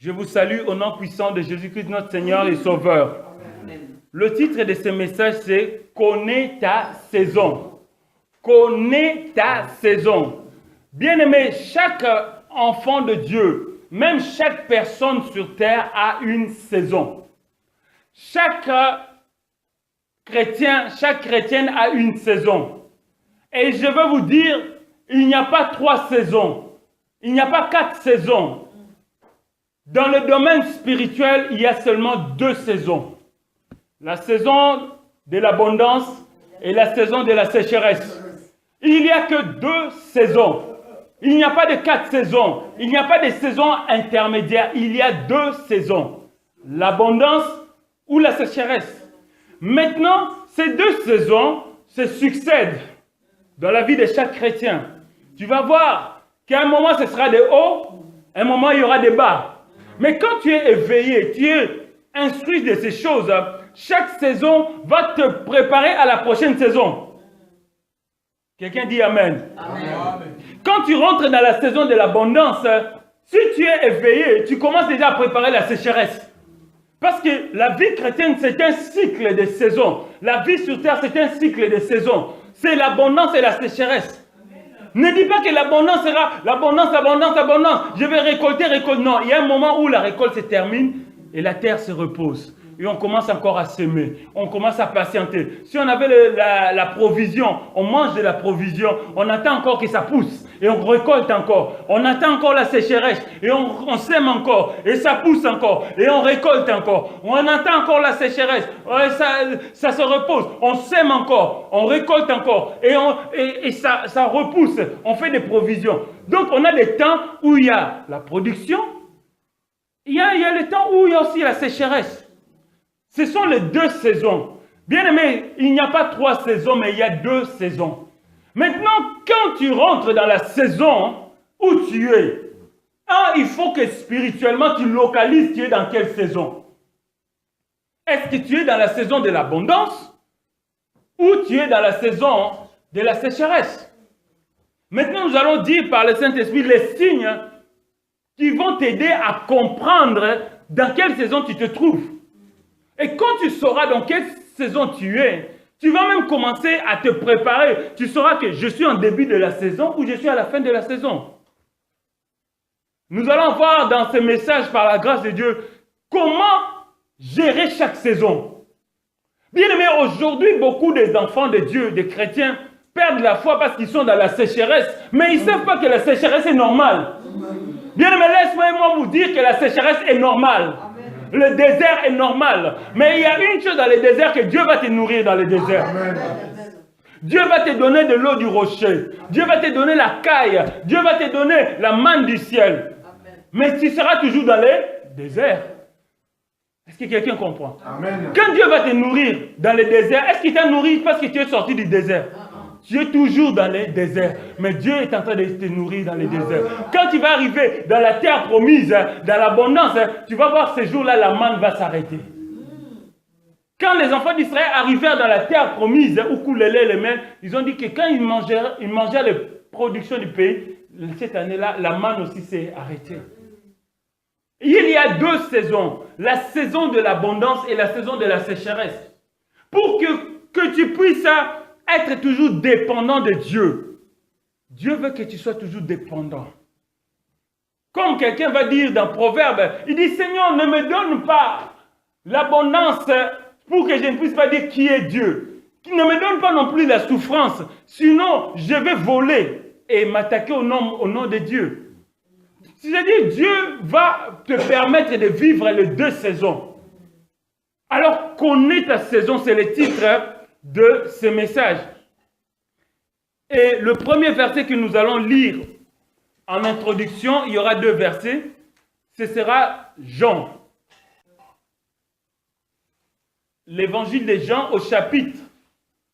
Je vous salue au nom puissant de Jésus-Christ, notre Seigneur et Sauveur. Amen. Le titre de ce message, c'est « Connais ta saison ». Connais ta saison. Bien-aimé, chaque enfant de Dieu, même chaque personne sur terre a une saison. Chaque chrétien, chaque chrétienne a une saison. Et je veux vous dire, il n'y a pas 3 saisons. Il n'y a pas 4 saisons. Dans le domaine spirituel, il y a seulement 2 saisons. La saison de l'abondance et la saison de la sécheresse. Il n'y a que 2 saisons. Il n'y a pas de 4 saisons. Il n'y a pas de saisons intermédiaires. Il y a 2 saisons. L'abondance ou la sécheresse. Maintenant, ces 2 saisons se succèdent dans la vie de chaque chrétien. Tu vas voir qu'à un moment, ce sera des hauts, à un moment, il y aura des bas. Mais quand tu es éveillé, tu es instruit de ces choses, chaque saison va te préparer à la prochaine saison. Quelqu'un dit Amen. Amen. Quand tu rentres dans la saison de l'abondance, si tu es éveillé, tu commences déjà à préparer la sécheresse. Parce que la vie chrétienne, c'est un cycle de saisons. La vie sur terre, c'est un cycle de saisons. C'est l'abondance et la sécheresse. Ne dis pas que l'abondance sera l'abondance, abondance, abondance. Je vais récolter, récolter. Non, il y a un moment où la récolte se termine et la terre se repose. Et on commence encore à s'aimer. On commence à patienter. Si on avait la provision, on mange de la provision. On attend encore que ça pousse. Et on récolte encore. On attend encore la sécheresse. Et on sème encore. Et ça pousse encore. Et on récolte encore. On attend encore la sécheresse. Ça se repose. On sème encore. On récolte encore. Et ça repousse. On fait des provisions. Donc on a des temps où il y a la production. Il y a le temps où il y a aussi la sécheresse. Ce sont les 2 saisons. Bien aimé, il n'y a pas 3 saisons, mais il y a 2 saisons. Maintenant, quand tu rentres dans la saison où tu es, il faut que spirituellement tu localises, tu es dans quelle saison. Est-ce que tu es dans la saison de l'abondance ou tu es dans la saison de la sécheresse? Maintenant, nous allons dire par le Saint-Esprit les signes qui vont t'aider à comprendre dans quelle saison tu te trouves. Et quand tu sauras dans quelle saison tu es, tu vas même commencer à te préparer. Tu sauras que je suis en début de la saison ou je suis à la fin de la saison. Nous allons voir dans ce message, par la grâce de Dieu, comment gérer chaque saison. Bien aimé, aujourd'hui, beaucoup des enfants de Dieu, des chrétiens, perdent la foi parce qu'ils sont dans la sécheresse. Mais ils ne savent pas que la sécheresse est normale. Bien aimé, laisse-moi vous dire que la sécheresse est normale. Le désert est normal. Mais il y a une chose dans le désert, que Dieu va te nourrir dans le désert. Amen. Dieu va te donner de l'eau du rocher. Dieu va te donner la caille. Dieu va te donner la manne du ciel. Amen. Mais tu seras toujours dans le désert. Est-ce que quelqu'un comprend? Amen. Quand Dieu va te nourrir dans le désert, est-ce qu'il t'a nourri parce que tu es sorti du désert? Tu es toujours dans les déserts, mais Dieu est en train de te nourrir dans les déserts. Quand tu vas arriver dans la terre promise, dans l'abondance, tu vas voir ces jours-là, la manne va s'arrêter. Quand les enfants d'Israël arrivèrent dans la terre promise, où coulait le lait et le miel, ils ont dit que quand ils mangeaient les productions du pays, cette année-là, la manne aussi s'est arrêtée. Il y a 2 saisons, la saison de l'abondance et la saison de la sécheresse. Pour que tu puisses être toujours dépendant de Dieu. Dieu veut que tu sois toujours dépendant. Comme quelqu'un va dire dans Proverbe, il dit, Seigneur, ne me donne pas l'abondance pour que je ne puisse pas dire qui est Dieu. Ne me donne pas non plus la souffrance, sinon je vais voler et m'attaquer au nom de Dieu. C'est-à-dire, Dieu va te permettre de vivre les 2 saisons. Alors, connais ta saison, c'est le titre de ce message. Et le premier verset que nous allons lire en introduction, il y aura 2 versets. Ce sera Jean. L'évangile de Jean au chapitre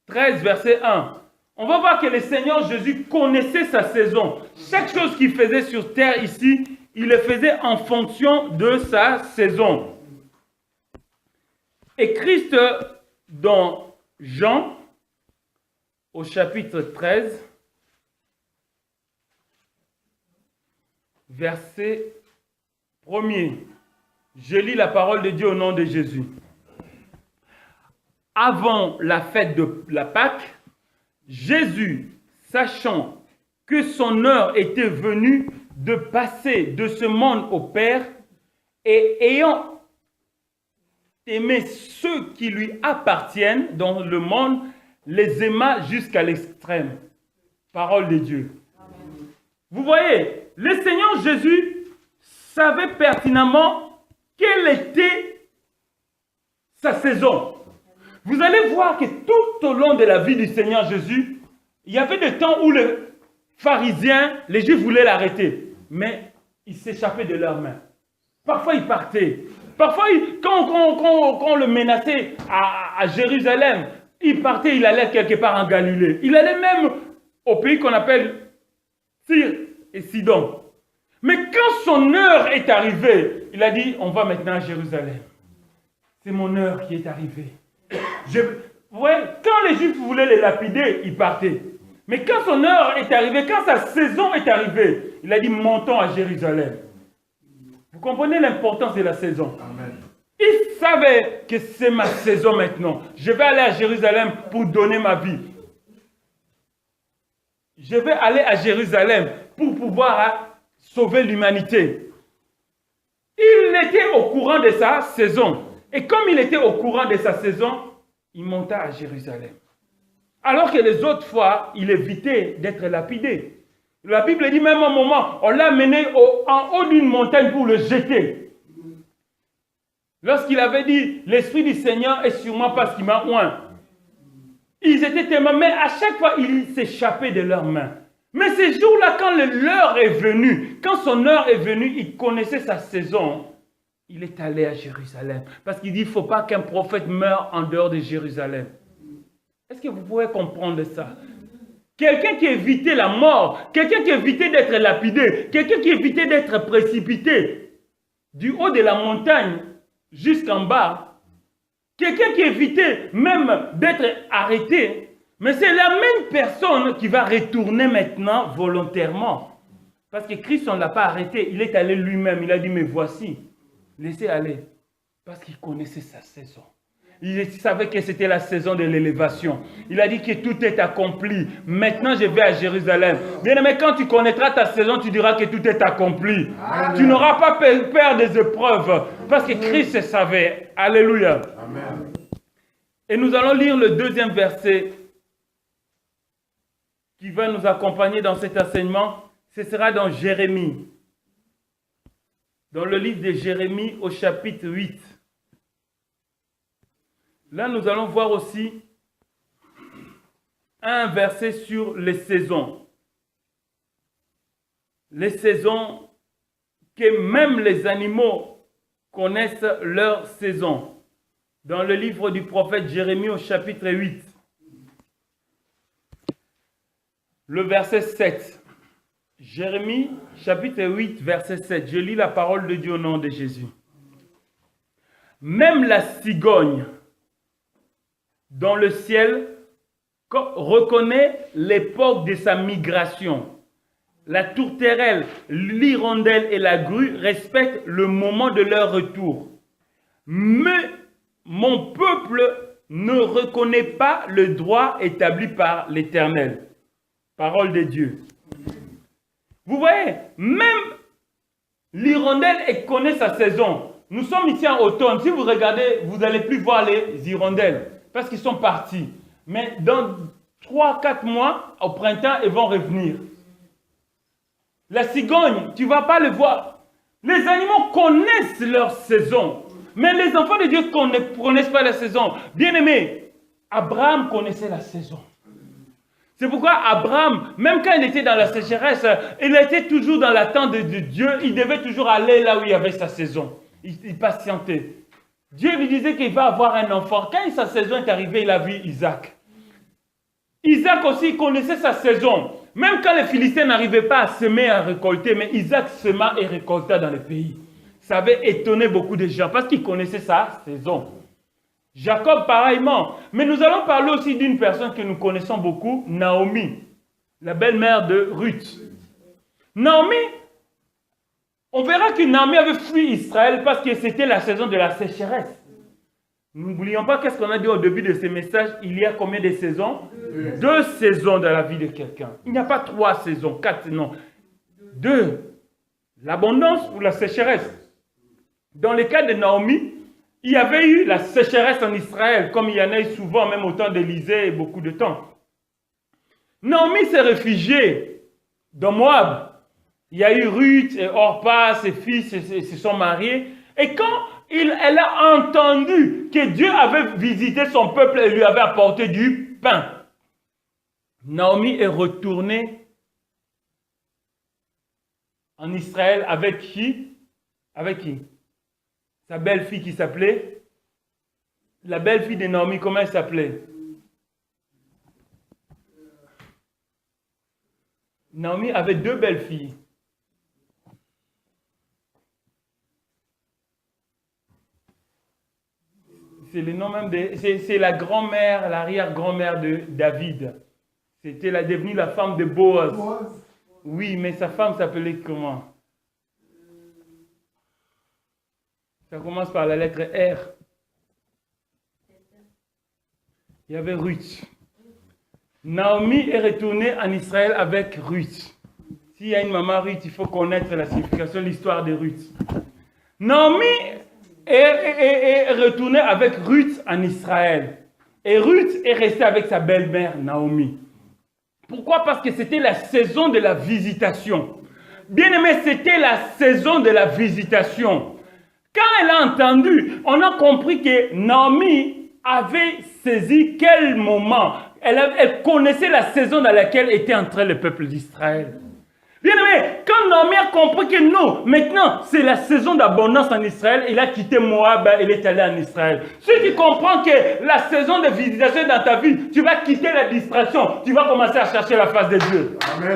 13, verset 1. On va voir que le Seigneur Jésus connaissait sa saison. Chaque chose qu'il faisait sur terre ici, il le faisait en fonction de sa saison. Et Christ, dans Jean, au chapitre 13, verset 1er. Je lis la parole de Dieu au nom de Jésus. Avant la fête de la Pâque, Jésus, sachant que son heure était venue de passer de ce monde au Père, et ayant aimé ceux qui lui appartiennent dans le monde, les aima jusqu'à l'extrême. Parole de Dieu. Amen. Vous voyez, le Seigneur Jésus savait pertinemment quelle était sa saison. Vous allez voir que tout au long de la vie du Seigneur Jésus, il y avait des temps où les pharisiens, les Juifs voulaient l'arrêter, mais il s'échappait de leurs mains. Parfois, il partait. Parfois, quand on le menaçait à Jérusalem, il partait, il allait quelque part en Galilée. Il allait même au pays qu'on appelle Tyr et Sidon. Mais quand son heure est arrivée, il a dit, on va maintenant à Jérusalem. C'est mon heure qui est arrivée. Vous voyez, quand les Juifs voulaient les lapider, il partait. Mais quand son heure est arrivée, quand sa saison est arrivée, il a dit, montons à Jérusalem. Vous comprenez l'importance de la saison? Amen. Il savait que c'est ma saison maintenant. Je vais aller à Jérusalem pour donner ma vie. Je vais aller à Jérusalem pour pouvoir sauver l'humanité. Il était au courant de sa saison. Et comme il était au courant de sa saison, il monta à Jérusalem. Alors que les autres fois, il évitait d'être lapidé. La Bible dit même un moment, on l'a mené en haut d'une montagne pour le jeter. Lorsqu'il avait dit, l'Esprit du Seigneur est sur moi parce qu'il m'a oint. Ils étaient témoins, mais à chaque fois, il s'échappait de leurs mains. Mais ces jours-là, quand l'heure est venue, quand son heure est venue, il connaissait sa saison. Il est allé à Jérusalem. Parce qu'il dit, il ne faut pas qu'un prophète meure en dehors de Jérusalem. Est-ce que vous pouvez comprendre ça? Quelqu'un qui évitait la mort, quelqu'un qui évitait d'être lapidé, quelqu'un qui évitait d'être précipité du haut de la montagne jusqu'en bas, quelqu'un qui évitait même d'être arrêté, mais c'est la même personne qui va retourner maintenant volontairement. Parce que Christ, on ne l'a pas arrêté, il est allé lui-même, il a dit, mais voici, laissez aller, parce qu'il connaissait sa saison. Il savait que c'était la saison de l'élévation. Il a dit que tout est accompli. Maintenant, je vais à Jérusalem. Bien aimé, quand tu connaîtras ta saison, tu diras que tout est accompli. Amen. Tu n'auras pas peur des épreuves. Parce que Christ savait. Alléluia. Amen. Et nous allons lire le deuxième verset qui va nous accompagner dans cet enseignement. Ce sera dans Jérémie. Dans le livre de Jérémie au chapitre 8. Là, nous allons voir aussi un verset sur les saisons. Les saisons que même les animaux connaissent leur saison. Dans le livre du prophète Jérémie au chapitre 8. Le verset 7. Jérémie chapitre 8, verset 7. Je lis la parole de Dieu au nom de Jésus. Même la cigogne dans le ciel reconnaît l'époque de sa migration. La tourterelle, l'hirondelle et la grue respectent le moment de leur retour. Mais mon peuple ne reconnaît pas le droit établi par l'Éternel. Parole de Dieu. Vous voyez, même l'hirondelle connaît sa saison. Nous sommes ici en automne. Si vous regardez, vous n'allez plus voir les hirondelles. Parce qu'ils sont partis. Mais dans 3-4 mois, au printemps, ils vont revenir. La cigogne, tu ne vas pas le voir. Les animaux connaissent leur saison. Mais les enfants de Dieu ne connaissent pas la saison. Bien-aimé, Abraham connaissait la saison. C'est pourquoi Abraham, même quand il était dans la sécheresse, il était toujours dans l'attente de Dieu. Il devait toujours aller là où il y avait sa saison. Il patientait. Dieu lui disait qu'il va avoir un enfant. Quand sa saison est arrivée, il a vu Isaac. Isaac aussi connaissait sa saison. Même quand les Philistins n'arrivaient pas à semer et à récolter, mais Isaac sema et récolta dans le pays. Ça avait étonné beaucoup de gens parce qu'il connaissait sa saison. Jacob pareillement. Mais nous allons parler aussi d'une personne que nous connaissons beaucoup, Naomi, la belle-mère de Ruth. Naomi, On verra que Naomi avait fui Israël parce que c'était la saison de la sécheresse. N'oublions pas qu'est-ce qu'on a dit au début de ce message. Il y a combien de saisons? 2 saisons dans la vie de quelqu'un. Il n'y a pas 3 saisons, 4, non. 2. L'abondance ou la sécheresse. Dans le cas de Naomi, il y avait eu la sécheresse en Israël, comme il y en a eu souvent, même au temps d'Élisée et beaucoup de temps. Naomi s'est réfugiée dans Moab. Il y a eu Ruth et Orpa, ses fils se sont mariés. Et quand elle a entendu que Dieu avait visité son peuple et lui avait apporté du pain, Naomi est retournée en Israël avec qui? Avec qui? Sa belle-fille qui s'appelait? La belle-fille de Naomi, comment elle s'appelait? Naomi avait 2 belles-filles. C'est le nom même de... C'est la grand-mère, l'arrière-grand-mère de David. C'était devenue la femme de Boaz. Oui, mais sa femme s'appelait comment? Ça commence par la lettre R. Il y avait Ruth. Naomi est retournée en Israël avec Ruth. S'il y a une maman Ruth, il faut connaître la signification, l'histoire de Ruth. Naomi est retournée avec Ruth en Israël. Et Ruth est restée avec sa belle-mère Naomi. Pourquoi? Parce que c'était la saison de la visitation. Bien aimé, c'était la saison de la visitation. Quand elle a entendu, on a compris que Naomi avait saisi quel moment. Elle connaissait la saison dans laquelle était entré le peuple d'Israël. Bien aimé, quand Naomi a compris que non, maintenant c'est la saison d'abondance en Israël, il a quitté Moab, il est allé en Israël. Si tu comprends que la saison de visitation dans ta vie, tu vas quitter la distraction, tu vas commencer à chercher la face de Dieu. Amen.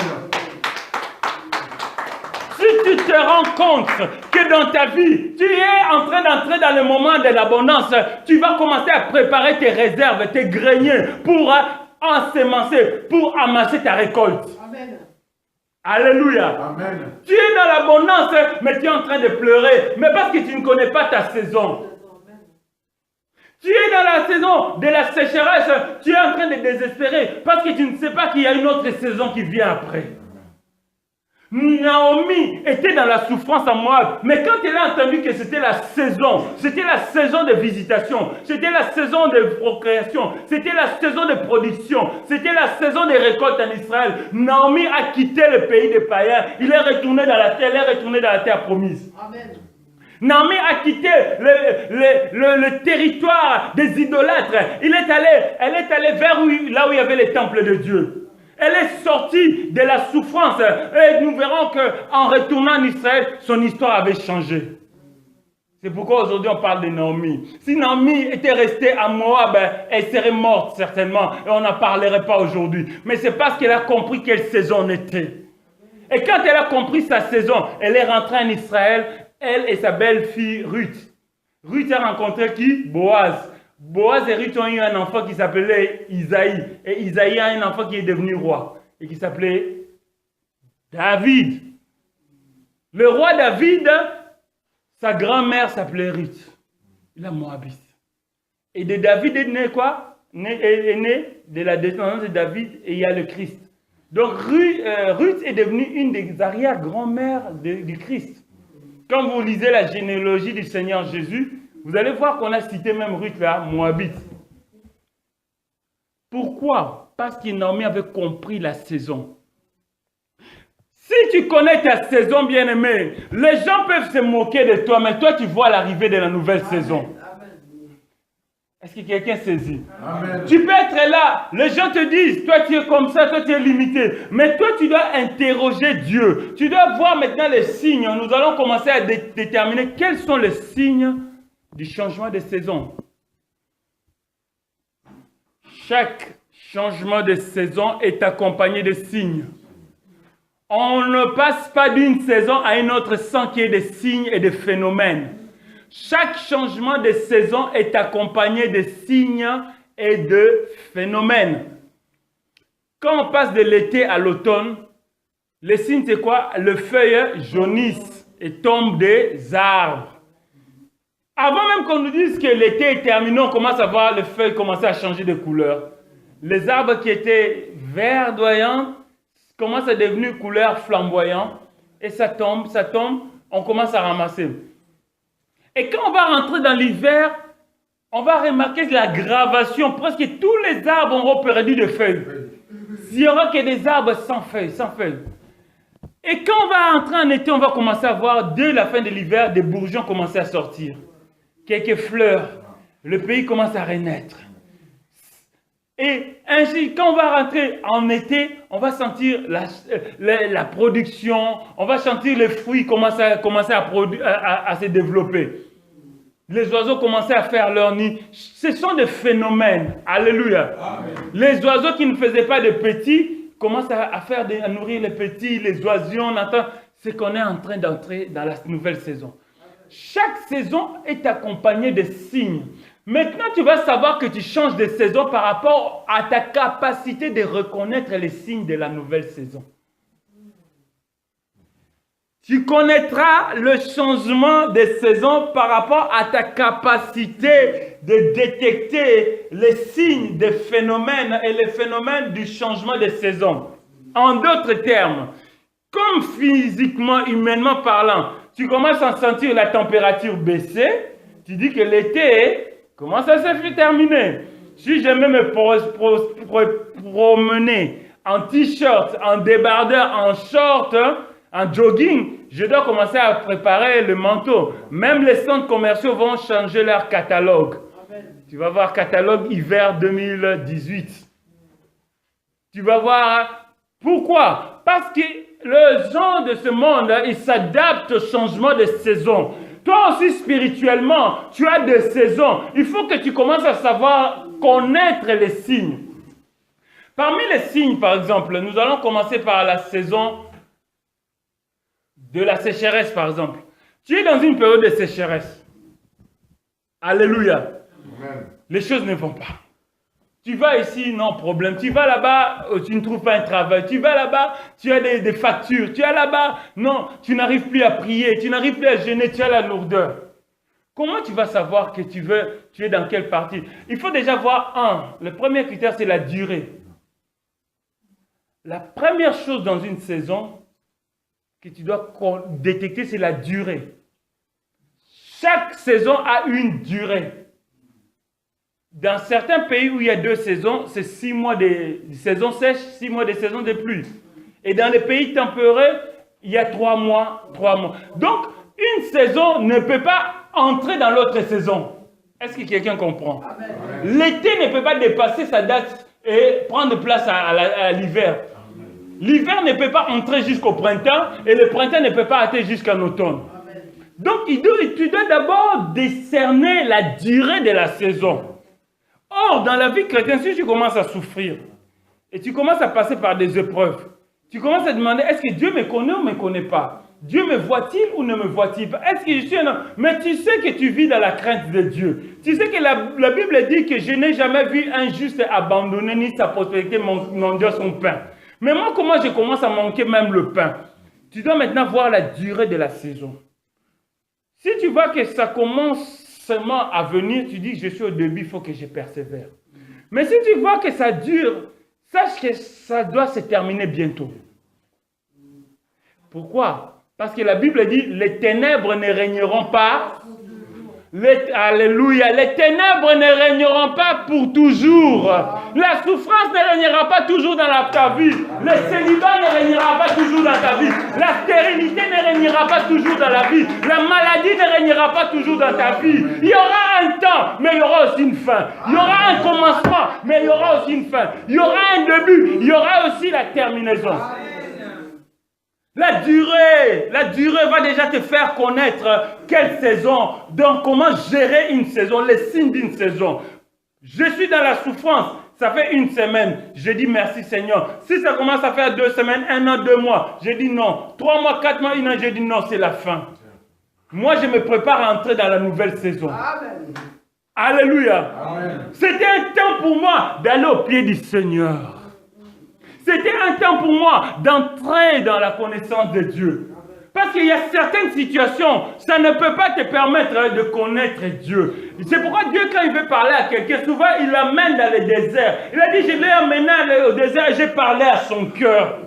Si tu te rends compte que dans ta vie, tu es en train d'entrer dans le moment de l'abondance, tu vas commencer à préparer tes réserves, tes greniers pour ensemencer, pour amasser ta récolte. Amen. Alléluia. Amen. Tu es dans l'abondance, mais tu es en train de pleurer, mais parce que tu ne connais pas ta saison. Tu es dans la saison de la sécheresse, tu es en train de désespérer, parce que tu ne sais pas qu'il y a une autre saison qui vient après. Naomi était dans la souffrance en Moab, mais quand elle a entendu que c'était la saison de visitation, c'était la saison de procréation, c'était la saison de production, c'était la saison de récolte en Israël, Naomi a quitté le pays des païens, elle est retournée dans la terre promise. Amen. Naomi a quitté le territoire des idolâtres, elle est allée vers là où il y avait les temples de Dieu. Elle est sortie de la souffrance et nous verrons qu'en retournant en Israël, son histoire avait changé. C'est pourquoi aujourd'hui on parle de Naomi. Si Naomi était restée à Moab, elle serait morte certainement et on n'en parlerait pas aujourd'hui. Mais c'est parce qu'elle a compris quelle saison on était. Et quand elle a compris sa saison, elle est rentrée en Israël, elle et sa belle-fille Ruth. Ruth a rencontré qui? Boaz. Boaz et Ruth ont eu un enfant qui s'appelait Isaïe. Et Isaïe a un enfant qui est devenu roi. Et qui s'appelait David. Le roi David, sa grand-mère s'appelait Ruth. La Moabite. Et de David est né quoi? Est né de la descendance de David et il y a le Christ. Donc Ruth est devenue une des arrière-grand-mères du Christ. Quand vous lisez la généalogie du Seigneur Jésus, vous allez voir qu'on a cité même Ruth là, Moabite. Pourquoi? Parce que Naomi avait compris la saison. Si tu connais ta saison, bien-aimé, les gens peuvent se moquer de toi, mais toi tu vois l'arrivée de la nouvelle saison. Est-ce que quelqu'un saisit? Amen. Tu peux être là, les gens te disent, toi tu es comme ça, toi tu es limité. Mais toi tu dois interroger Dieu. Tu dois voir maintenant les signes. Nous allons commencer à déterminer quels sont les signes du changement de saison. Chaque changement de saison est accompagné de signes. On ne passe pas d'une saison à une autre sans qu'il y ait des signes et des phénomènes. Chaque changement de saison est accompagné de signes et de phénomènes. Quand on passe de l'été à l'automne, les signes c'est quoi? Les feuilles jaunissent. et tombent des arbres. Avant même qu'on nous dise que l'été est terminé, on commence à voir les feuilles commencer à changer de couleur. Les arbres qui étaient verdoyants commencent à devenir couleur flamboyante. Et ça tombe, on commence à ramasser. Et quand on va rentrer dans l'hiver, on va remarquer l'aggravation. Presque tous les arbres auront perdu de feuilles. Il n'y aura que des arbres sans feuilles, sans feuilles. Et quand on va entrer en été, on va commencer à voir, dès la fin de l'hiver, des bourgeons commencer à sortir. Quelques fleurs. Le pays commence à renaître. Et ainsi, quand on va rentrer en été, on va sentir la production, on va sentir les fruits commencer à se développer. Les oiseaux commençaient à faire leur nid. Ce sont des phénomènes. Alléluia. Amen. Les oiseaux qui ne faisaient pas de petits commencent à nourrir les petits, les oiseaux. On entend ce qu'on est en train d'entrer dans la nouvelle saison. Chaque saison est accompagnée de signes. Maintenant, tu vas savoir que tu changes de saison par rapport à ta capacité de reconnaître les signes de la nouvelle saison. Tu connaîtras le changement de saison par rapport à ta capacité de détecter les signes des phénomènes et les phénomènes du changement de saison. En d'autres termes, comme physiquement, humainement parlant, tu commences à sentir la température baisser, tu dis que l'été commence à se terminer. Si j'aimais me promener en t-shirt, en débardeur, en short, en jogging, je dois commencer à préparer le manteau. Même les centres commerciaux vont changer leur catalogue. Amen. Tu vas voir catalogue hiver 2018. Tu vas voir. Pourquoi? Parce que le genre de ce monde, il s'adapte au changement de saison. Toi aussi, spirituellement, tu as des saisons. Il faut que tu commences à savoir connaître les signes. Parmi les signes, par exemple, nous allons commencer par la saison de la sécheresse, par exemple. Tu es dans une période de sécheresse. Alléluia. Amen. Les choses ne vont pas. Tu vas ici, non problème. Tu vas là-bas, tu ne trouves pas un travail. Tu vas là-bas, tu as des factures. Tu es là-bas, non, tu n'arrives plus à prier. Tu n'arrives plus à jeûner, tu as la lourdeur. Comment tu vas savoir que tu es dans quelle partie? Il faut déjà voir le premier critère, c'est la durée. La première chose dans une saison que tu dois détecter, c'est la durée. Chaque saison a une durée. Dans certains pays où il y a 2 saisons, c'est 6 mois de saison sèche, 6 mois de saison de pluie. Et dans les pays tempérés, il y a 3 mois. Donc, une saison ne peut pas entrer dans l'autre saison. Est-ce que quelqu'un comprend? L'été ne peut pas dépasser sa date et prendre place à l'hiver. L'hiver ne peut pas entrer jusqu'au printemps et le printemps ne peut pas atteindre jusqu'en automne. Donc, tu dois d'abord décerner la durée de la saison. Or, dans la vie chrétienne, si tu commences à souffrir et tu commences à passer par des épreuves, tu commences à demander, est-ce que Dieu me connaît ou ne me connaît pas? Dieu me voit-il ou ne me voit-il pas? Est-ce que je suis un homme? Mais tu sais que tu vis dans la crainte de Dieu. Tu sais que la Bible dit que je n'ai jamais vu un juste abandonner ni sa prospérité mendier son pain. Mais moi, comment je commence à manquer même le pain? Tu dois maintenant voir la durée de la saison. Si tu vois que ça commence seulement à venir, tu dis, je suis au début, il faut que je persévère. Mais si tu vois que ça dure, sache que ça doit se terminer bientôt. Pourquoi? Parce que la Bible dit, les ténèbres ne régneront pas. Alléluia. Les ténèbres ne régneront pas pour toujours. La souffrance ne régnera pas toujours dans ta vie. Le célibat ne régnera pas toujours dans ta vie. La stérilité ne régnera pas toujours dans la vie. La maladie ne régnera pas toujours dans ta vie. Il y aura un temps, mais il y aura aussi une fin. Il y aura un commencement, mais il y aura aussi une fin. Il y aura un début, il y aura aussi la terminaison. La durée va déjà te faire connaître quelle saison, donc comment gérer une saison, les signes d'une saison. Je suis dans la souffrance, ça fait 1 semaine, je dis merci Seigneur. Si ça commence à faire 2 semaines, 1 an, 2 mois, je dis non. 3 mois, 4 mois, 1 an, je dis non, c'est la fin. Moi, je me prépare à entrer dans la nouvelle saison. Amen. Alléluia. C'était un temps pour moi d'aller au pied du Seigneur. C'était un temps pour moi d'entrer dans la connaissance de Dieu. Parce qu'il y a certaines situations, ça ne peut pas te permettre de connaître Dieu. C'est pourquoi Dieu, quand il veut parler à quelqu'un, souvent il l'amène dans le désert. Il a dit, je l'ai amené au désert et j'ai parlé à son cœur.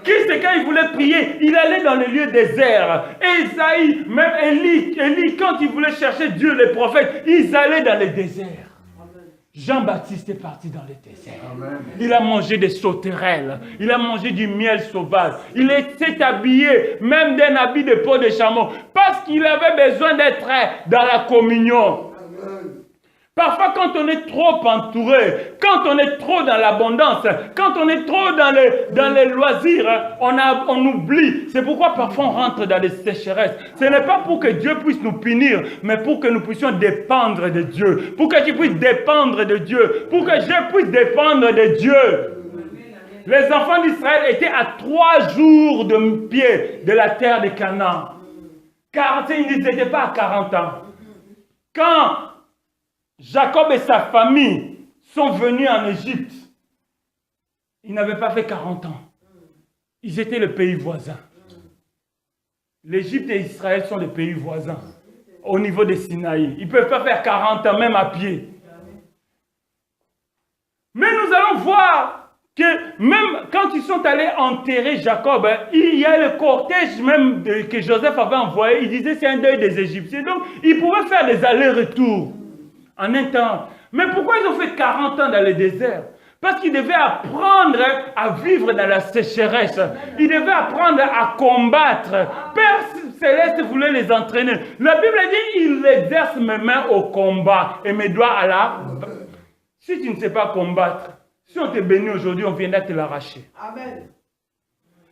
Christ, quand il voulait prier, il allait dans les lieux déserts. Et Isaïe, même Élie, quand il voulait chercher Dieu, les prophètes, ils allaient dans les déserts. Jean-Baptiste est parti dans le désert. Amen. Il a mangé des sauterelles. Il a mangé du miel sauvage. Il s'est habillé même d'un habit de peau de chameau parce qu'il avait besoin d'être dans la communion. Amen. Parfois, quand on est trop entouré, quand on est trop dans l'abondance, quand on est trop dans les loisirs, on oublie. C'est pourquoi parfois on rentre dans les sécheresses. Ce n'est pas pour que Dieu puisse nous punir, mais pour que nous puissions dépendre de Dieu. Pour que tu puisses dépendre de Dieu. Pour que je puisse dépendre de Dieu. Les enfants d'Israël étaient à 3 jours de pied de la terre de Canaan. Car ils n'étaient pas à 40 ans. Quand Jacob et sa famille sont venus en Égypte, ils n'avaient pas fait 40 ans. Ils étaient le pays voisin. L'Égypte et Israël sont les pays voisins au niveau des Sinaï. Ils ne peuvent pas faire 40 ans même à pied. Mais nous allons voir que même quand ils sont allés enterrer Jacob, il y a le cortège même que Joseph avait envoyé. Il disait c'est un deuil des Égyptiens. Donc ils pouvaient faire des allers-retours en un temps. Mais pourquoi ils ont fait 40 ans dans le désert? Parce qu'ils devaient apprendre à vivre dans la sécheresse. Ils devaient apprendre à combattre. Père Céleste voulait les entraîner. La Bible dit, il exerce mes mains au combat et mes doigts à la... Si tu ne sais pas combattre, si on te bénit aujourd'hui, on viendra te l'arracher. Amen.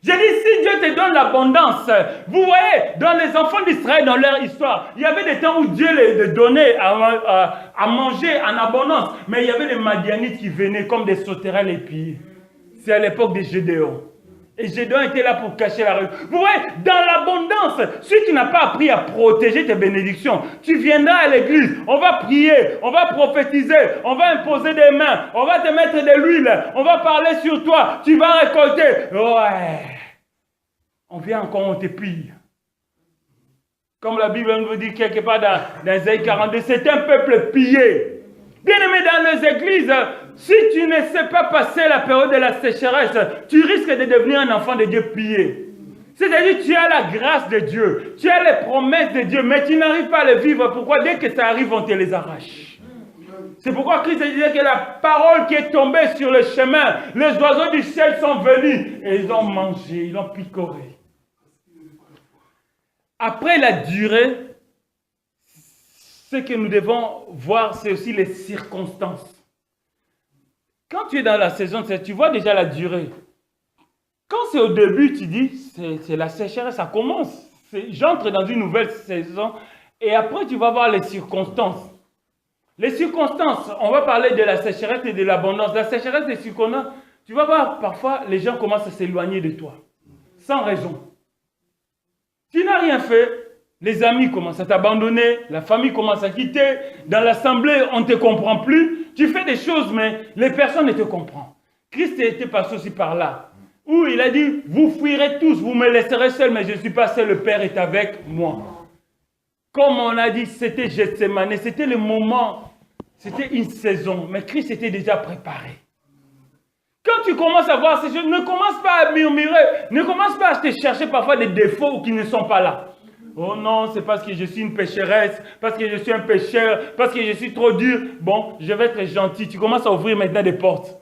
J'ai dit, si Dieu te donne l'abondance, vous voyez, dans les enfants d'Israël, dans leur histoire, il y avait des temps où Dieu les donnait à manger en abondance, mais il y avait les Madianites qui venaient comme des sauterelles et pillés. C'est à l'époque de Gédéon. Et Gédéon était là pour cacher la rue. Vous voyez, dans l'abondance, si tu n'as pas appris à protéger tes bénédictions, tu viendras à l'église, on va prier, on va prophétiser, on va imposer des mains, on va te mettre de l'huile, on va parler sur toi, tu vas récolter. Ouais. On vient encore, on te pille. Comme la Bible nous dit quelque part dans Ésaïe 42, c'est un peuple pillé. Bien aimé, dans les églises, si tu ne sais pas passer la période de la sécheresse, tu risques de devenir un enfant de Dieu pillé. C'est-à-dire tu as la grâce de Dieu, tu as les promesses de Dieu, mais tu n'arrives pas à les vivre. Pourquoi? Dès que ça arrive, on te les arrache. C'est pourquoi Christ disait que la parole qui est tombée sur le chemin, les oiseaux du ciel sont venus et ils ont mangé, ils ont picoré. Après la durée, ce que nous devons voir, c'est aussi les circonstances. Quand tu es dans la saison, tu vois déjà la durée. Quand c'est au début, tu dis, c'est la sécheresse, ça commence. J'entre dans une nouvelle saison et après tu vas voir les circonstances. Les circonstances, on va parler de la sécheresse et de l'abondance. La sécheresse et les circonstances, tu vas voir parfois les gens commencent à s'éloigner de toi, sans raison. Tu n'as rien fait. Les amis commencent à t'abandonner, la famille commence à quitter, dans l'assemblée, on ne te comprend plus. Tu fais des choses, mais les personnes ne te comprennent. Christ était passé aussi par là, où il a dit, vous fuirez tous, vous me laisserez seul, mais je ne suis pas seul, le Père est avec moi. Comme on a dit, c'était Gethsémane, c'était le moment, c'était une saison, mais Christ était déjà préparé. Quand tu commences à voir ces choses, ne commence pas à murmurer, ne commence pas à te chercher parfois des défauts qui ne sont pas là. Oh non, c'est parce que je suis une pécheresse, parce que je suis un pécheur, parce que je suis trop dur. Bon, je vais être gentil. Tu commences à ouvrir maintenant des portes.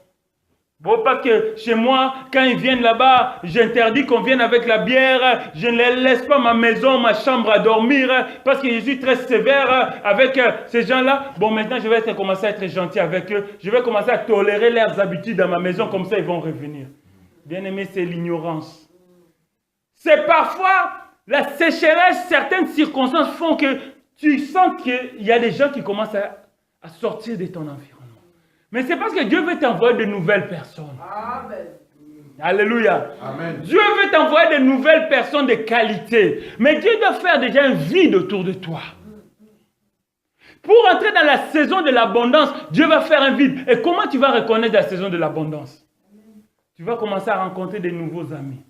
Bon, parce que chez moi, quand ils viennent là-bas, j'interdis qu'on vienne avec la bière. Je ne les laisse pas ma maison, ma chambre à dormir, parce que je suis très sévère avec ces gens-là. Bon, maintenant, je vais commencer à être gentil avec eux. Je vais commencer à tolérer leurs habitudes dans ma maison, comme ça, ils vont revenir. Bien aimé, c'est l'ignorance. C'est parfois... La sécheresse, certaines circonstances font que tu sens qu'il y a des gens qui commencent à sortir de ton environnement. Mais c'est parce que Dieu veut t'envoyer de nouvelles personnes. Amen. Alléluia. Amen. Dieu veut t'envoyer de nouvelles personnes de qualité. Mais Dieu doit faire déjà un vide autour de toi. Pour entrer dans la saison de l'abondance, Dieu va faire un vide. Et comment tu vas reconnaître la saison de l'abondance? Tu vas commencer à rencontrer de nouveaux amis.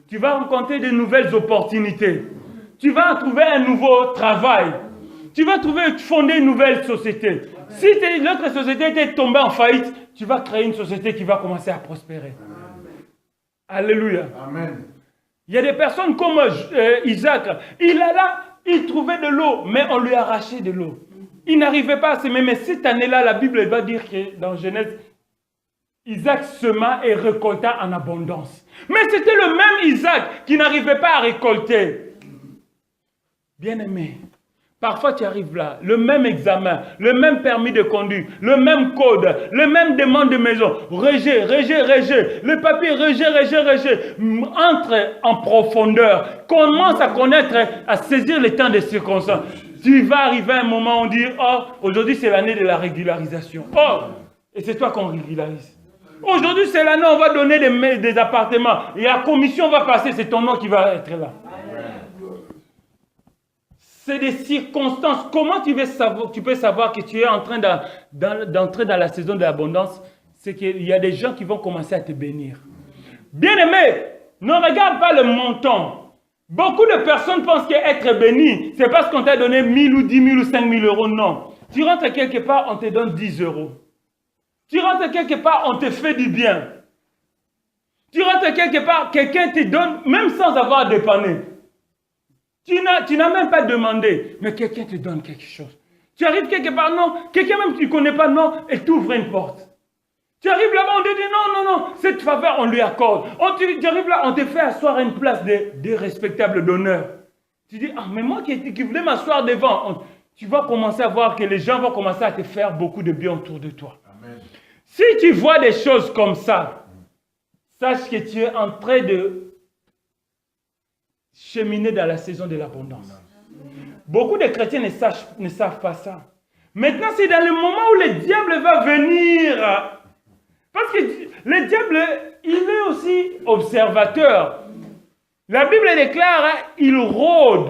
Tu vas rencontrer de nouvelles opportunités. Tu vas trouver un nouveau travail. Tu vas fonder une nouvelle société. Si l'autre société était tombée en faillite, tu vas créer une société qui va commencer à prospérer. Alléluia. Amen. Il y a des personnes comme Isaac. Il trouvait de l'eau, mais on lui a arraché de l'eau. Il n'arrivait pas à semer. Mais cette année-là, la Bible va dire que dans Genèse, Isaac sema et récolta en abondance. Mais c'était le même Isaac qui n'arrivait pas à récolter. Bien-aimé, parfois tu arrives là, le même examen, le même permis de conduire, le même code, le même demande de maison, rejet, le papier, rejet. Entre en profondeur, commence à connaître, à saisir les temps des circonstances. Tu vas arriver à un moment où on dit, oh, aujourd'hui c'est l'année de la régularisation. Oh, et c'est toi qu'on régularise. Aujourd'hui c'est l'année où on va donner des appartements. Et la commission va passer, c'est ton nom qui va être là. C'est des circonstances. Comment tu peux savoir que tu es en train d'entrer dans la saison de l'abondance? C'est qu'il y a des gens qui vont commencer à te bénir. Bien-aimé, ne regarde pas le montant. Beaucoup de personnes pensent qu'être béni, c'est parce qu'on t'a donné 1000 ou 10 000 ou 5 000 euros. Non. Tu rentres quelque part, on te donne 10 euros. Tu rentres quelque part, on te fait du bien. Tu rentres quelque part, quelqu'un te donne, même sans avoir dépanné. Tu n'as même pas demandé, mais quelqu'un te donne quelque chose. Tu arrives quelque part, non, quelqu'un même que tu ne connais pas, non, et t'ouvre une porte. Tu arrives là-bas, on te dit non, cette faveur, on lui accorde. Tu arrives là, on te fait asseoir à une place de respectable d'honneur. Tu dis, ah, mais moi qui voulais m'asseoir devant, tu vas commencer à voir que les gens vont commencer à te faire beaucoup de bien autour de toi. Amen. Si tu vois des choses comme ça, sache que tu es en train de cheminer dans la saison de l'abondance. Beaucoup de chrétiens ne savent pas ça. Maintenant, c'est dans le moment où le diable va venir. Parce que le diable, il est aussi observateur. La Bible déclare, il rôde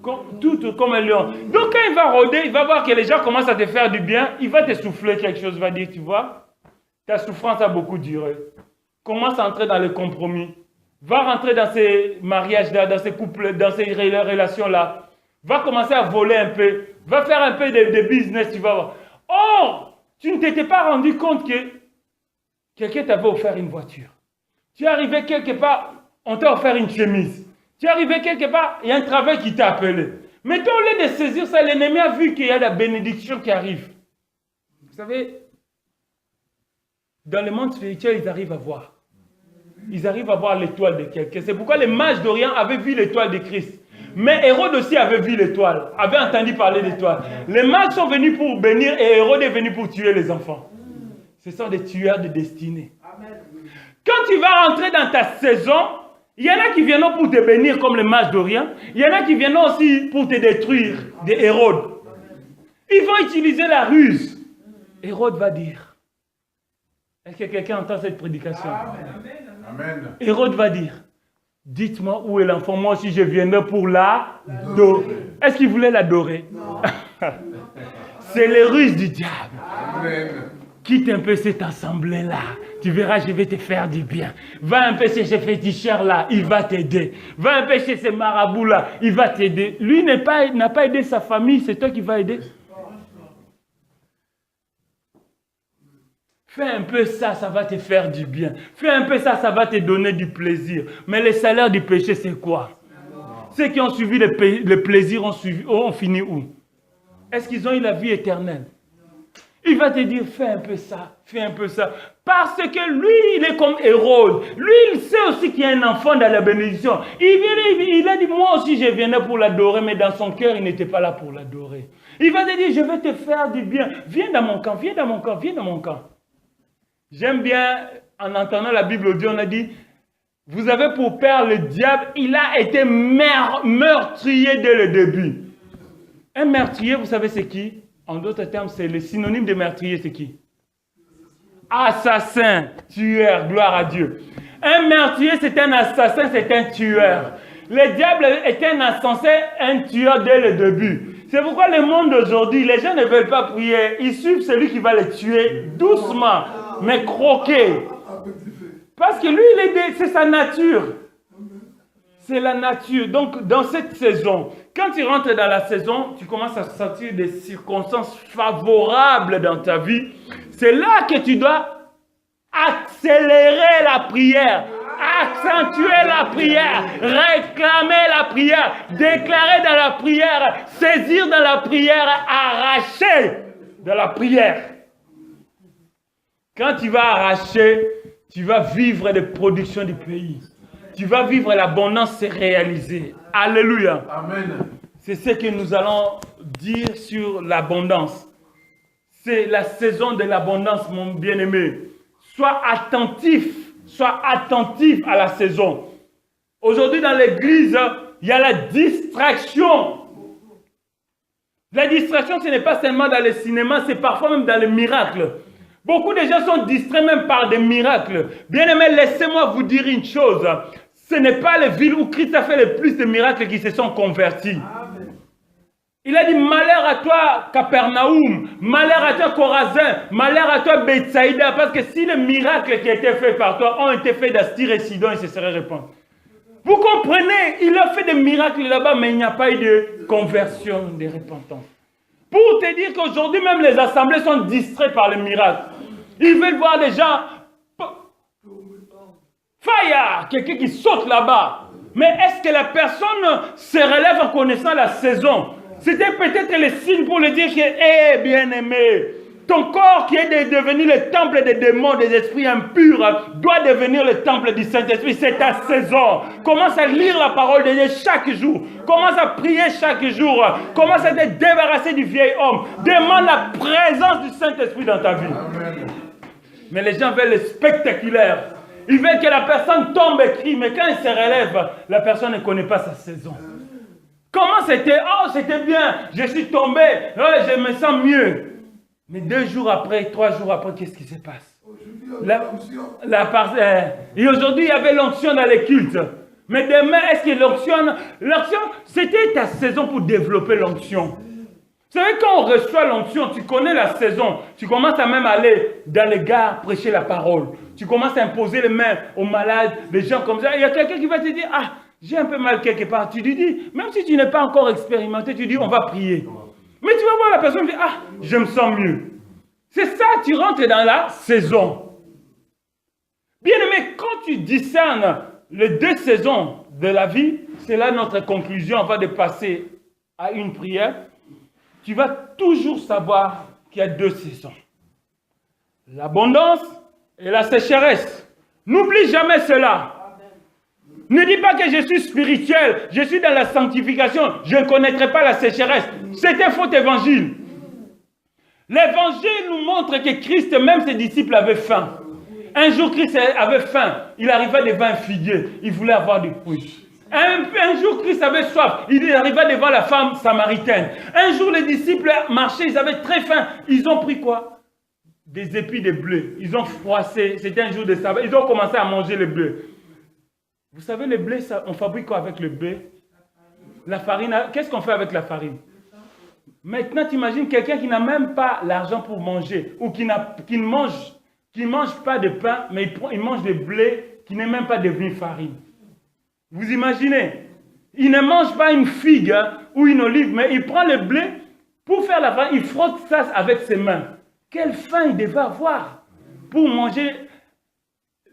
comme un lion. Donc quand il va rôder, il va voir que les gens commencent à te faire du bien, il va te souffler quelque chose, il va dire, tu vois, ta souffrance a beaucoup duré. Commence à entrer dans le compromis. Va rentrer dans ces mariages-là, dans ces couples, dans ces relations-là. Va commencer à voler un peu. Va faire un peu de business, tu vas voir. Or, tu ne t'étais pas rendu compte que quelqu'un t'avait offert une voiture. Tu es arrivé quelque part, on t'a offert une chemise. Tu es arrivé quelque part, il y a un travail qui t'a appelé. Mais toi, au lieu de saisir ça, l'ennemi a vu qu'il y a la bénédiction qui arrive. Vous savez, dans le monde spirituel, ils arrivent à voir. Ils arrivent à voir l'étoile de quelqu'un. C'est pourquoi les mages d'Orient avaient vu l'étoile de Christ. Mais Hérode aussi avait vu l'étoile, avait entendu parler d'étoile. Les mages sont venus pour bénir et Hérode est venu pour tuer les enfants. Ce sont des tueurs de destinée. Quand tu vas rentrer dans ta saison, il y en a qui viendront pour te bénir comme les mages d'Orient. Il y en a qui viendront aussi pour te détruire, des Hérodes. Ils vont utiliser la ruse. Hérode va dire. Est-ce que quelqu'un entend cette prédication? Amen. Hérode va dire, dites-moi où est l'enfant, moi aussi je viendrai pour l'adorer. Est-ce qu'il voulait l'adorer? C'est les ruses du diable. Amen. Quitte un peu cette assemblée-là. Tu verras, je vais te faire du bien. Va un peu chez ce féticheur-là, il va t'aider. Va un peu chez ce marabout-là, il va t'aider. Lui n'a pas aidé sa famille, c'est toi qui vas aider. Fais un peu ça, ça va te faire du bien. Fais un peu ça, ça va te donner du plaisir. Mais le salaire du péché, c'est quoi? Ceux qui ont suivi le plaisir ont fini où? Est-ce qu'ils ont eu la vie éternelle? Il va te dire, fais un peu ça, fais un peu ça. Parce que lui, il est comme Hérode. Lui, il sait aussi qu'il y a un enfant dans la bénédiction. Il a dit, moi aussi, je viendrai pour l'adorer, mais dans son cœur, il n'était pas là pour l'adorer. Il va te dire, je vais te faire du bien. Viens dans mon camp, viens dans mon camp, viens dans mon camp. J'aime bien, en entendant la Bible on a dit, vous avez pour père le diable, il a été meurtrier dès le début. Un meurtrier, vous savez c'est qui? En d'autres termes, c'est le synonyme de meurtrier, c'est qui? Assassin, tueur, gloire à Dieu. Un meurtrier, c'est un assassin, c'est un tueur. Le diable est un assassin, un tueur dès le début. C'est pourquoi le monde d'aujourd'hui, les gens ne veulent pas prier. Ils suivent celui qui va les tuer doucement, mais croquer. Parce que lui, c'est sa nature. C'est la nature. Donc, dans cette saison, quand tu rentres dans la saison, tu commences à sentir des circonstances favorables dans ta vie. C'est là que tu dois accélérer la prière, accentuer la prière, réclamer la prière, déclarer dans la prière, saisir dans la prière, arracher de la prière. Quand tu vas arracher, tu vas vivre des productions du pays. Tu vas vivre l'abondance se réaliser. Alléluia. Amen. C'est ce que nous allons dire sur l'abondance. C'est la saison de l'abondance, mon bien-aimé. Sois attentif à la saison. Aujourd'hui, dans l'église, il y a la distraction. La distraction, ce n'est pas seulement dans le cinéma, c'est parfois même dans les miracles. Beaucoup de gens sont distraits même par des miracles. Bien-aimés, laissez-moi vous dire une chose. Ce n'est pas les villes où Christ a fait le plus de miracles qui se sont convertis. Amen. Il a dit, malheur à toi, Capernaum, malheur à toi, Chorazin, malheur à toi, Bethsaïda, parce que si les miracles qui étaient faits par toi ont été faits d'Astyr et Sidon, ils se seraient répandus. Vous comprenez, il a fait des miracles là-bas, mais il n'y a pas eu de conversion, de repentance. Pour te dire qu'aujourd'hui, même les assemblées sont distraites par les miracles. Ils veulent voir des gens... Fire, quelqu'un qui saute là-bas. Mais est-ce que la personne se relève en connaissant la saison? C'était peut-être le signe pour lui dire que, hé, bien-aimé, ton corps qui est devenu le temple des démons, des esprits impurs, doit devenir le temple du Saint-Esprit. C'est ta saison. Commence à lire la parole de Dieu chaque jour. Commence à prier chaque jour. Commence à te débarrasser du vieil homme. Demande la présence du Saint-Esprit dans ta vie. Amen. Mais les gens veulent le spectaculaire. Ils veulent que la personne tombe et crie, mais quand il se relève, la personne ne connaît pas sa saison. Comment c'était? Oh, c'était bien, je suis tombé, oh, je me sens mieux. Mais 2 jours après, 3 jours après, qu'est-ce qui se passe? Et aujourd'hui, il y avait l'onction dans les cultes. Mais demain, est-ce que l'onction, c'était ta saison pour développer l'onction. Vous savez, quand on reçoit l'onction, tu connais la saison. Tu commences à même aller dans les gares prêcher la parole. Tu commences à imposer les mains aux malades, les gens comme ça. Il y a quelqu'un qui va te dire, ah, j'ai un peu mal quelque part. Tu lui dis, même si tu n'es pas encore expérimenté, tu dis, on va prier. Mais tu vas voir la personne qui dit, ah, je me sens mieux. C'est ça, tu rentres dans la saison. Bien aimé, quand tu discernes les 2 saisons de la vie, c'est là notre conclusion avant de passer à une prière. Tu vas toujours savoir qu'il y a 2 saisons. L'abondance et la sécheresse. N'oublie jamais cela. Ne dis pas que je suis spirituel, je suis dans la sanctification, je ne connaîtrai pas la sécheresse. C'est un faux évangile. L'évangile nous montre que Christ, même ses disciples, avaient faim. Un jour, Christ avait faim. Il arriva devant un figuier. Il voulait avoir du fruit. Un jour, Christ avait soif. Il arriva devant la femme samaritaine. Un jour, les disciples marchaient. Ils avaient très faim. Ils ont pris quoi? Des épis de blé. Ils ont froissé. C'était un jour de sabbat. Ils ont commencé à manger le blé. Vous savez, le blé, on fabrique quoi avec le blé? La farine. Qu'est-ce qu'on fait avec la farine? Maintenant, tu imagines quelqu'un qui n'a même pas l'argent pour manger. Ou qui ne mange pas de pain, mais il mange du blé qui n'est même pas devenu farine. Vous imaginez? Il ne mange pas une figue ou une olive, mais il prend le blé pour faire la farine. Il frotte ça avec ses mains. Quelle faim il devait avoir pour manger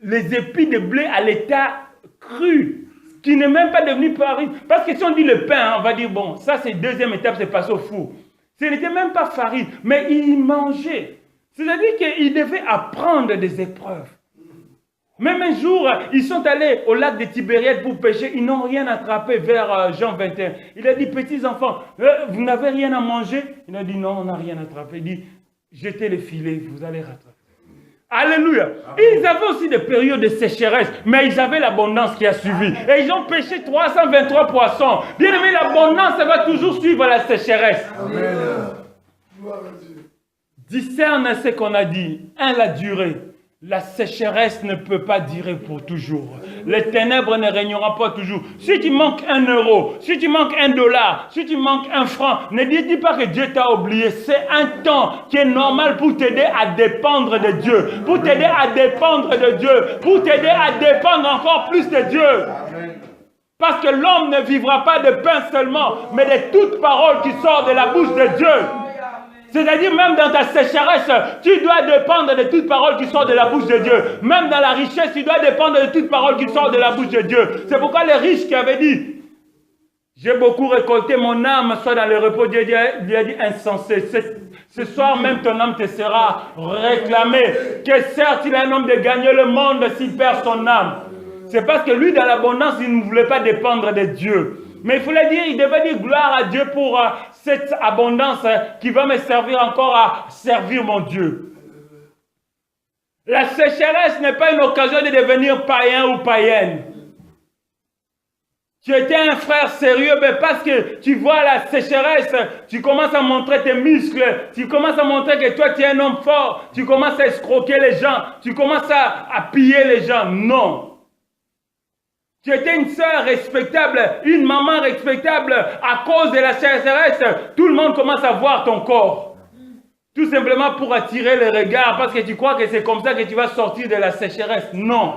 les épis de blé à l'état cru, qui n'est même pas devenu farine. Parce que si on dit le pain, on va dire, bon, ça c'est 2e étape, c'est passé au four. Ce n'était même pas farine, mais il mangeait. C'est-à-dire qu'il devait apprendre des épreuves. Même un jour, ils sont allés au lac de Tibériade pour pêcher. Ils n'ont rien attrapé vers Jean 21. Il a dit, petits enfants, vous n'avez rien à manger? Il a dit, non, on n'a rien attrapé. Il dit, jetez les filets, vous allez rattraper. Alléluia. Ils avaient aussi des périodes de sécheresse, mais ils avaient l'abondance qui a suivi. Et ils ont pêché 323 poissons. Bien aimé, l'abondance, ça va toujours suivre la sécheresse. Amen. Discerne ce qu'on a dit. La durée. La sécheresse ne peut pas durer pour toujours. Les ténèbres ne régneront pas toujours. Si tu manques 1 euro, si tu manques $1, si tu manques 1 franc, ne dis pas que Dieu t'a oublié. C'est un temps qui est normal pour t'aider à dépendre de Dieu. Pour t'aider à dépendre de Dieu. Pour t'aider à dépendre encore plus de Dieu. Amen. Parce que l'homme ne vivra pas de pain seulement, mais de toute parole qui sort de la bouche de Dieu. C'est-à-dire, même dans ta sécheresse, tu dois dépendre de toute parole qui sort de la bouche de Dieu. Même dans la richesse, tu dois dépendre de toute parole qui sort de la bouche de Dieu. C'est pourquoi les riches qui avaient dit, j'ai beaucoup récolté, mon âme soit dans le repos. Dieu lui a dit, insensé. Ce soir même, ton âme te sera réclamée. Que sert-il à un homme de gagner le monde s'il perd son âme? C'est parce que lui, dans l'abondance, il ne voulait pas dépendre de Dieu. Mais il fallait dire, il devait dire gloire à Dieu pour cette abondance qui va me servir encore à servir mon Dieu. La sécheresse n'est pas une occasion de devenir païen ou païenne. Tu étais un frère sérieux, mais parce que tu vois la sécheresse, tu commences à montrer tes muscles, tu commences à montrer que toi tu es un homme fort, tu commences à escroquer les gens, tu commences à piller les gens. Non. Tu étais une sœur respectable, une maman respectable. À cause de la sécheresse, tout le monde commence à voir ton corps. Tout simplement pour attirer les regards, parce que tu crois que c'est comme ça que tu vas sortir de la sécheresse. Non.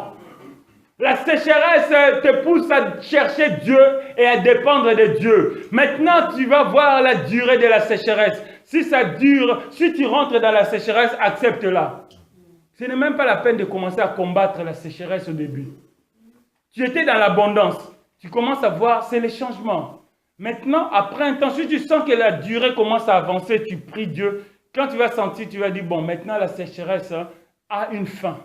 La sécheresse te pousse à chercher Dieu et à dépendre de Dieu. Maintenant, tu vas voir la durée de la sécheresse. Si ça dure, si tu rentres dans la sécheresse, accepte-la. Ce n'est même pas la peine de commencer à combattre la sécheresse au début. Tu étais dans l'abondance. Tu commences à voir, c'est les changements. Maintenant, après un temps, si tu sens que la durée commence à avancer, tu pries Dieu. Quand tu vas sentir, tu vas dire, bon, maintenant la sécheresse a une fin.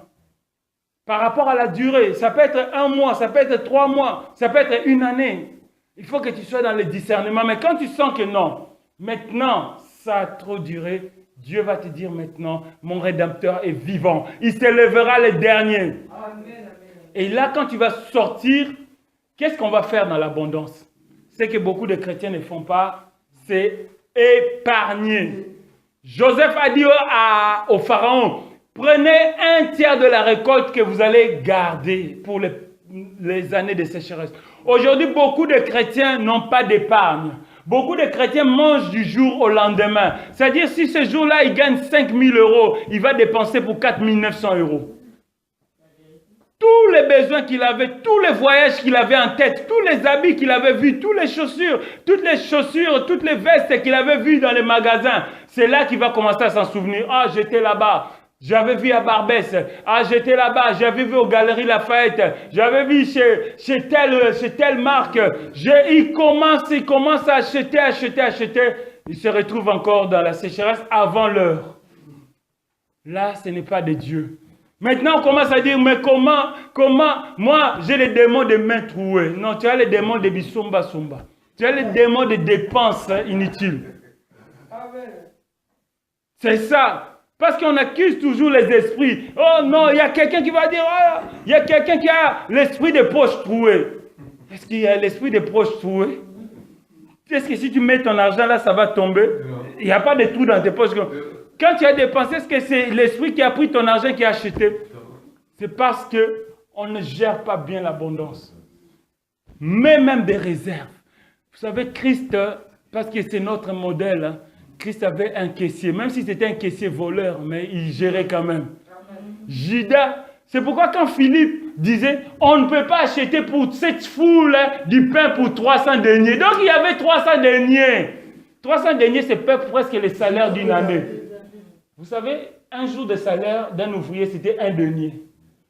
Par rapport à la durée, ça peut être 1 mois, ça peut être 3 mois, ça peut être 1 année. Il faut que tu sois dans le discernement. Mais quand tu sens que non, maintenant, ça a trop duré, Dieu va te dire maintenant, mon Rédempteur est vivant. Il se lèvera le dernier. Amen. Et là, quand tu vas sortir, qu'est-ce qu'on va faire dans l'abondance? C'est que beaucoup de chrétiens ne font pas, c'est épargner. Joseph a dit au pharaon, prenez 1/3 de la récolte que vous allez garder pour les années de sécheresse. Aujourd'hui, beaucoup de chrétiens n'ont pas d'épargne. Beaucoup de chrétiens mangent du jour au lendemain. C'est-à-dire, si ce jour-là, il gagne 5 000 euros, il va dépenser pour 4 900 euros. Tous les besoins qu'il avait, tous les voyages qu'il avait en tête, tous les habits qu'il avait vus, toutes les chaussures, toutes les vestes qu'il avait vues dans les magasins, c'est là qu'il va commencer à s'en souvenir. Ah, j'étais là-bas. J'avais vu à Barbès, ah j'étais là-bas, j'avais vu aux Galeries Lafayette, j'avais vu chez telle marque. Il commence à acheter. Il se retrouve encore dans la sécheresse avant l'heure. Là, ce n'est pas de Dieu. Maintenant, on commence à dire, mais comment, moi, j'ai les démons de main trouées. Non, tu as les démons de bisumba sumba. Tu as les démons de dépenses inutiles. C'est ça. Parce qu'on accuse toujours les esprits. Oh non, il y a quelqu'un qui va dire, oh, il y a quelqu'un qui a l'esprit de poche trouée. Est-ce qu'il y a l'esprit de poche trouée? Est-ce que si tu mets ton argent là, ça va tomber? Il n'y a pas de trou dans tes poches. Quand tu as dépensé, est-ce que c'est l'esprit qui a pris ton argent qui a acheté? C'est parce qu'on ne gère pas bien l'abondance. Mais même des réserves. Vous savez, Christ, parce que c'est notre modèle, hein, Christ avait un caissier, même si c'était un caissier voleur, mais il gérait quand même. Judas, c'est pourquoi quand Philippe disait, on ne peut pas acheter pour cette foule du pain pour 300 deniers. Donc il y avait 300 deniers. 300 deniers, c'est presque le salaire d'une année. Vous savez, un jour de salaire d'un ouvrier, c'était 1 denier.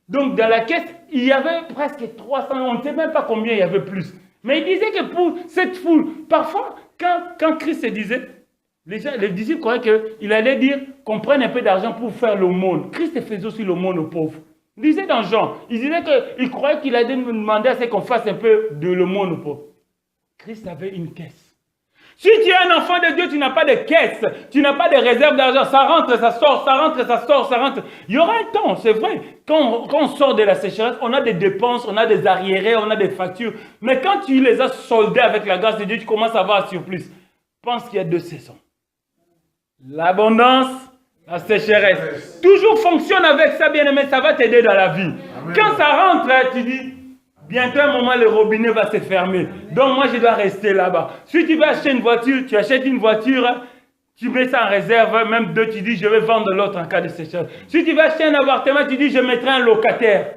Donc dans la caisse, il y avait presque 300, on ne sait même pas combien il y avait plus. Mais il disait que pour cette foule, parfois, quand Christ se disait, les disciples croyaient qu'il allait dire qu'on prenne un peu d'argent pour faire l'aumône. Christ faisait aussi l'aumône aux pauvres. Il disait dans Jean, il disait qu'il croyait qu'il allait nous demander à ce qu'on fasse un peu de l'aumône aux pauvres. Christ avait une caisse. Si tu es un enfant de Dieu, tu n'as pas de caisse, tu n'as pas de réserve d'argent. Ça rentre, ça sort, ça rentre, ça sort, ça rentre. Il y aura un temps, c'est vrai. Quand on sort de la sécheresse, on a des dépenses, on a des arriérés, on a des factures. Mais quand tu les as soldées avec la grâce de Dieu, tu commences à avoir un surplus. Pense qu'il y a 2 saisons. L'abondance, la sécheresse. Toujours fonctionne avec ça, bien-aimé, ça va t'aider dans la vie. Amen. Quand ça rentre, tu dis, bientôt un moment, le robinet va se fermer. Donc moi, je dois rester là-bas. Si tu veux acheter une voiture, tu achètes une voiture, tu mets ça en réserve, même 2, tu dis, je vais vendre l'autre en cas de sécheresse. Si tu veux acheter un appartement, tu dis, je mettrai un locataire.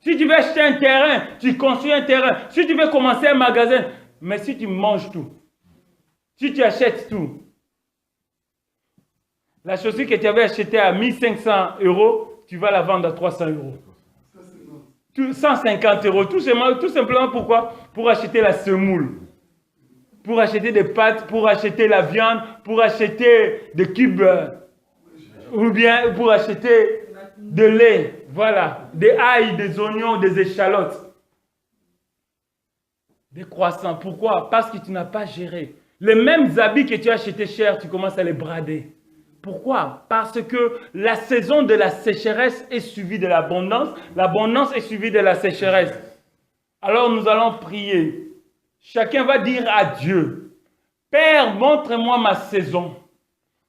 Si tu veux acheter un terrain, tu construis un terrain. Si tu veux commencer un magasin, mais si tu manges tout, si tu achètes tout, la chaussure que tu avais achetée à 1500 €, tu vas la vendre à 300 €. 150 €, tout simplement pourquoi? Pour acheter la semoule, pour acheter des pâtes, pour acheter la viande, pour acheter des cubes, ou bien pour acheter de lait, voilà, des ail, des oignons, des échalotes, des croissants. Pourquoi? Parce que tu n'as pas géré. Les mêmes habits que tu as achetés chers, tu commences à les brader. Pourquoi? Parce que la saison de la sécheresse est suivie de l'abondance. L'abondance est suivie de la sécheresse. Alors nous allons prier. Chacun va dire à Dieu, Père, montre-moi ma saison.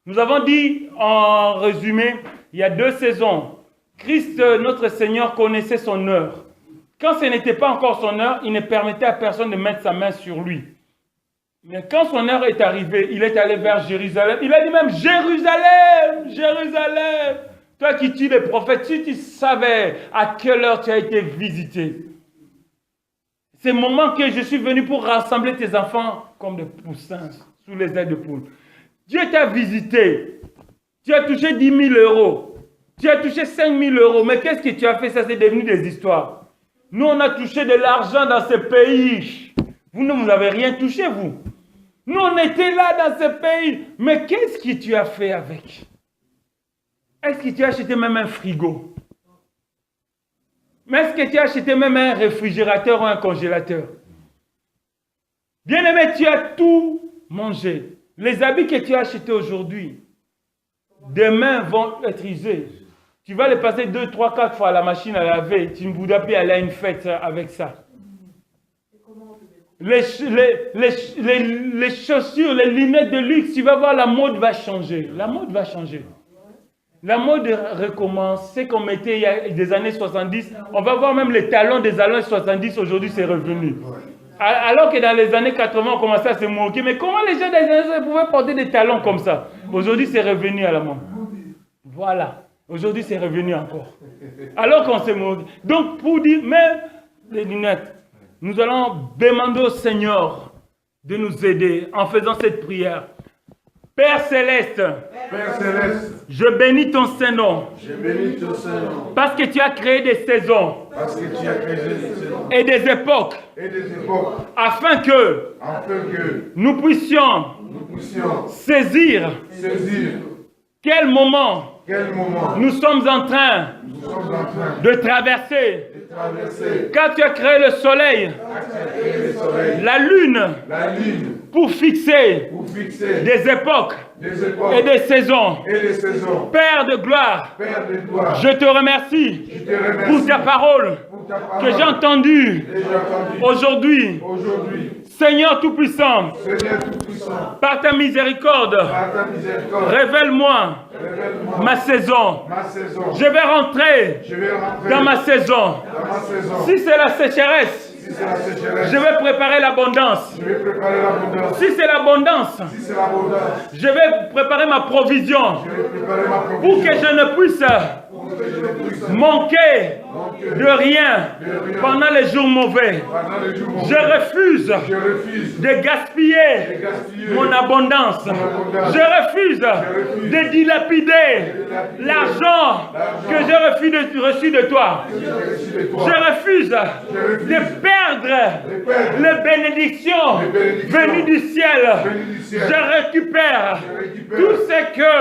Nous avons dit en résumé, il y a 2 saisons. Christ, notre Seigneur, connaissait son heure. Quand ce n'était pas encore son heure, il ne permettait à personne de mettre sa main sur lui. Mais quand son heure est arrivée, il est allé vers Jérusalem. Il a dit même, Jérusalem, Jérusalem. Toi qui tues les prophètes, si tu savais à quelle heure tu as été visité. C'est le moment que je suis venu pour rassembler tes enfants comme des poussins sous les ailes de poule. Dieu t'a visité. Tu as touché 10 000 €. Tu as touché 5 000 €. Mais qu'est-ce que tu as fait? Ça, c'est devenu des histoires. Nous, on a touché de l'argent dans ce pays. Vous ne vous avez rien touché, vous. Nous, on était là dans ce pays. Mais qu'est-ce que tu as fait avec? Est-ce que tu as acheté même un frigo? Mais est-ce que tu as acheté même un réfrigérateur ou un congélateur? Bien-aimé, tu as tout mangé. Les habits que tu as achetés aujourd'hui, demain vont être usés. Tu vas les passer 2, 3, 4 fois à la machine à laver. Tu ne voudras plus aller à une fête avec ça. Les chaussures, les lunettes de luxe, tu vas voir, la mode va changer. La mode va changer. La mode recommence. C'est qu'on mettait il y a des années 70. On va voir même les talons des années 70. Aujourd'hui, c'est revenu. Alors que dans les années 80, on commençait à se moquer. Mais comment les gens des années 70 pouvaient porter des talons comme ça? Aujourd'hui, c'est revenu à la mode. Voilà. Aujourd'hui, c'est revenu encore. Alors qu'on se moque. Donc, pour dire, même les lunettes, nous allons demander au Seigneur de nous aider en faisant cette prière. Père Céleste, je bénis ton Saint-Nom. Parce que tu as créé des saisons. Et des époques. Afin que nous puissions saisir quel moment nous sommes en train de traverser. Quand tu as créé le soleil, la lune, pour fixer des époques et des saisons. Père de gloire, je te remercie pour ta parole que j'ai entendue aujourd'hui. Seigneur Tout-Puissant, par ta miséricorde, révèle-moi ma saison. Je vais rentrer dans ma saison. Si c'est la sécheresse, je vais préparer l'abondance. Si c'est l'abondance, je vais préparer ma provision pour que je ne puisse manquer de rien pendant les jours mauvais. Je refuse de gaspiller mon abondance. Je refuse de dilapider l'argent que j'ai reçu de toi. Je refuse de perdre les bénédictions venues du ciel. Je récupère tout ce que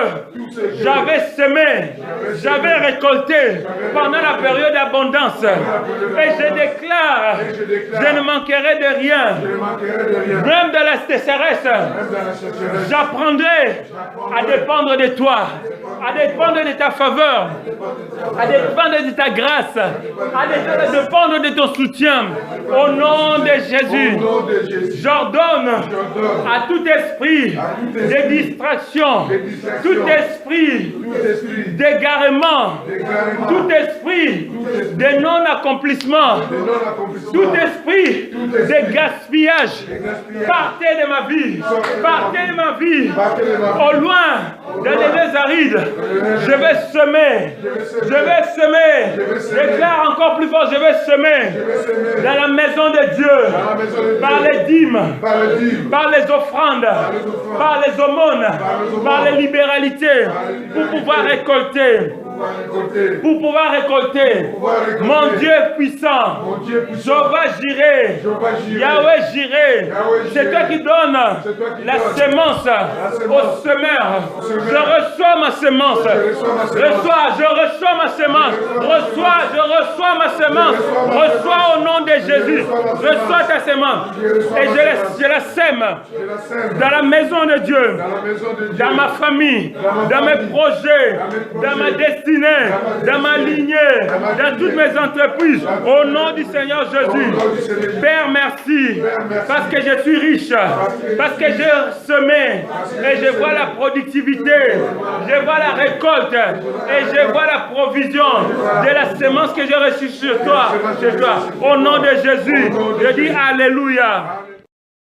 j'avais semé, j'avais récolté pendant la période d'abondance. Et je déclare, je ne manquerai de rien. Même de la sécheresse, j'apprendrai à dépendre de toi, à dépendre de ta faveur, à dépendre de ta grâce, à dépendre de ton soutien. Au nom de Jésus, j'ordonne à tout esprit de distraction, tout esprit d'égarement, tout esprit de non-accomplissement, tout esprit de gaspillage, partez de ma vie, partez de ma vie, au loin dans les lieux arides, je vais semer. Je vais semer. Déclare encore plus fort, je vais semer. Dans la maison de Dieu. Par les dîmes. Par les offrandes. Par les aumônes. Par les libéralités. Pour pouvoir récolter. Pour pouvoir récolter. Mon Dieu puissant. Jéhovah Jireh. Yahweh Jireh. C'est toi qui donnes la sémence au semeur. Je reçois ma sémence. Je reçois ma sémence. Je reçois ma sémence. Reçois au nom de Jésus. Reçois ta sémence. Et je la sème dans la maison de Dieu, dans ma famille, dans mes projets, dans ma destinée, dans ma lignée, dans toutes mes entreprises. Au nom du Seigneur Jésus. Père, merci. Parce que je suis riche. Parce que j'ai semé. Et je vois la productivité. Je vois la récolte. Et je vois la provision de la sémence que j'ai reçue sur toi. Au nom de Jésus, je dis Alléluia.